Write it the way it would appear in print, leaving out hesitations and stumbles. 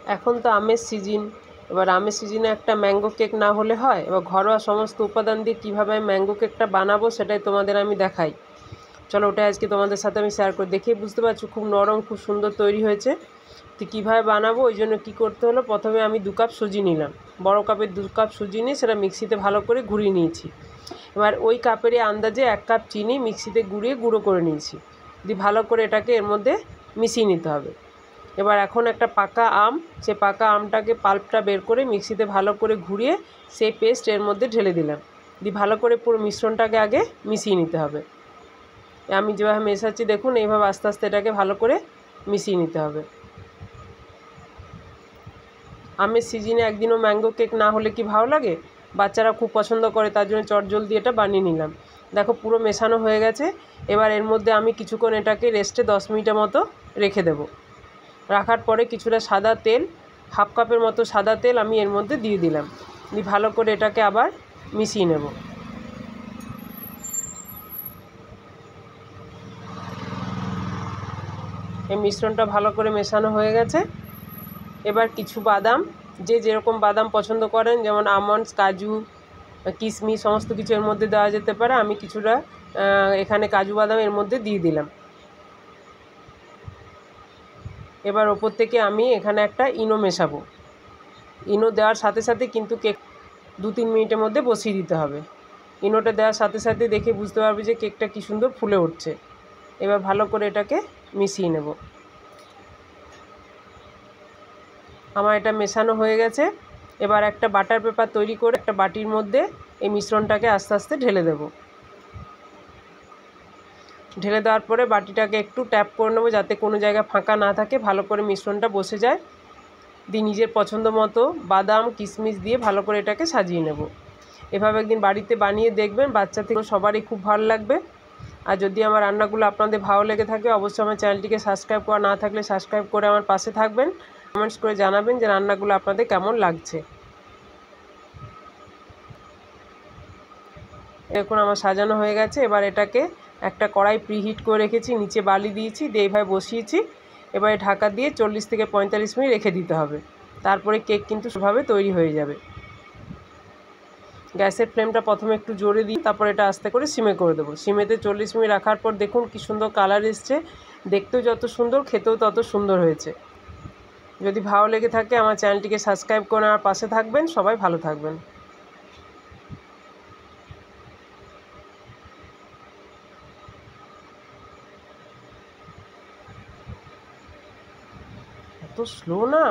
এখন তো আমের সিজন, এবার আমের সিজনে একটা ম্যাঙ্গো কেক না হলে হয়। এবার ঘরোয়া সমস্ত উপাদান দিয়ে কীভাবে আমি ম্যাঙ্গো কেকটা বানাবো সেটাই তোমাদের আমি দেখাই। চলো ওটাই আজকে তোমাদের সাথে আমি শেয়ার করে দেখেই বুঝতে পারছো খুব নরম, খুব সুন্দর তৈরি হয়েছে। তো কীভাবে বানাবো ওই জন্য কী করতে হলো, প্রথমে আমি 2 কাপ সুজি নিলাম, বড় কাপের 2 কাপ সুজি নিয়ে সেটা মিক্সিতে ভালো করে ঘুরিয়ে নিয়েছি। এবার ওই কাপেরই আন্দাজে 1 কাপ চিনি মিক্সিতে গুঁড়ো করে নিয়েছি, দিয়ে ভালো করে এটাকে এর মধ্যে মিশিয়ে নিতে হবে। এবার এখন একটা পাকা আম, সে পাকা আমটাকে পাল্পটা বের করে মিক্সিতে ভালো করে ঘুরিয়ে সেই পেস্ট এর মধ্যে ঢেলে দিলাম, দিয়ে ভালো করে পুরো মিশ্রণটাকে আগে মিশিয়ে নিতে হবে। আমি যেভাবে মেশাচ্ছি দেখুন, এইভাবে আস্তে আস্তে এটাকে ভালো করে মিশিয়ে নিতে হবে। আমের সিজনে একদিনও ম্যাঙ্গো কেক না হলে কি ভালো লাগে, বাচ্চারা খুব পছন্দ করে, তার জন্য চটজলদি এটা বানিয়ে নিলাম। দেখো পুরো মেশানো হয়ে গেছে। এবার এর মধ্যে আমি কিছুক্ষণ এটাকে রেস্টে 10 মিনিটের মতো রেখে দেব। রাখার পরে কিছুটা সাদা তেল, হাফ কাপের মতো সাদা তেল আমি এর মধ্যে দিয়ে দিলাম, দিয়ে ভালো করে এটাকে আবার মিশিয়ে নেব। এই মিশ্রণটা ভালো করে মেশানো হয়ে গেছে। এবার কিছু বাদাম, যে যেরকম বাদাম পছন্দ করেন, যেমন আমন্ডস, কাজু, কিশমিশ সমস্ত কিছু এর মধ্যে দেওয়া যেতে পারে। আমি কিছুটা এখানে কাজু বাদাম এর মধ্যে দিয়ে দিলাম। এবার ওপর থেকে আমি এখানে একটা ইনো মেশাবো। ইনো দেওয়ার সাথে সাথে কিন্তু কেক 2-3 মিনিটের মধ্যে বসিয়ে দিতে হবে। ইনোটা দেওয়ার সাথে সাথে দেখে বুঝতে পারবে যে কেকটা কী সুন্দর ফুলে উঠছে। এবার ভালো করে এটাকে মিশিয়ে নেব। আমার এটা মেশানো হয়ে গেছে। এবার একটা বাটার পেপার তৈরি করে একটা বাটির মধ্যে এই মিশ্রণটাকে আস্তে আস্তে ঢেলে দেব। ঢেলে দেওয়ার পরে বাটিটাকে একটু ট্যাপ করে নেবো যাতে কোনো জায়গা ফাঁকা না থাকে, ভালো করে মিশ্রণটা বসে যায়। দিয়ে নিজের পছন্দ মতো বাদাম, কিশমিশ দিয়ে ভালো করে এটাকে সাজিয়ে নেব। এভাবে একদিন বাড়িতে বানিয়ে দেখবেন, বাচ্চা থেকে সবারই খুব ভালো লাগবে। আর যদি আমার রান্নাগুলো আপনাদের ভালো লেগে থাকে, অবশ্যই আমার চ্যানেলটিকে সাবস্ক্রাইব করা না থাকলে সাবস্ক্রাইব করে আমার পাশে থাকবেন। কমেন্টস করে জানাবেন যে রান্নাগুলো আপনাদের কেমন লাগছে। দেখুন আমার সাজানো হয়ে গেছে। এবার এটাকে একটা কড়াই প্রিহিট করে রেখেছি, নিচে বালি দিয়েছি, দিয়ে এইভাবে বসিয়েছি। এবারে ঢাকা দিয়ে 40 থেকে 45 মিনিট রেখে দিতে হবে। তারপরে কেক কিন্তু সেভাবে তৈরি হয়ে যাবে। গ্যাসের ফ্লেমটা প্রথমে একটু জোরে দিই, তারপর এটা আস্তে করে সিমে করে দেবো। সিমেতে 40 মিনিট রাখার পর দেখুন কি সুন্দর কালার এসছে, দেখতেও যত সুন্দর খেতেও তত সুন্দর হয়েছে। যদি ভালো লেগে থাকে আমার চ্যানেলটিকে সাবস্ক্রাইব করে আমার পাশে থাকবেন। সবাই ভালো থাকবেন। এত স্লো না।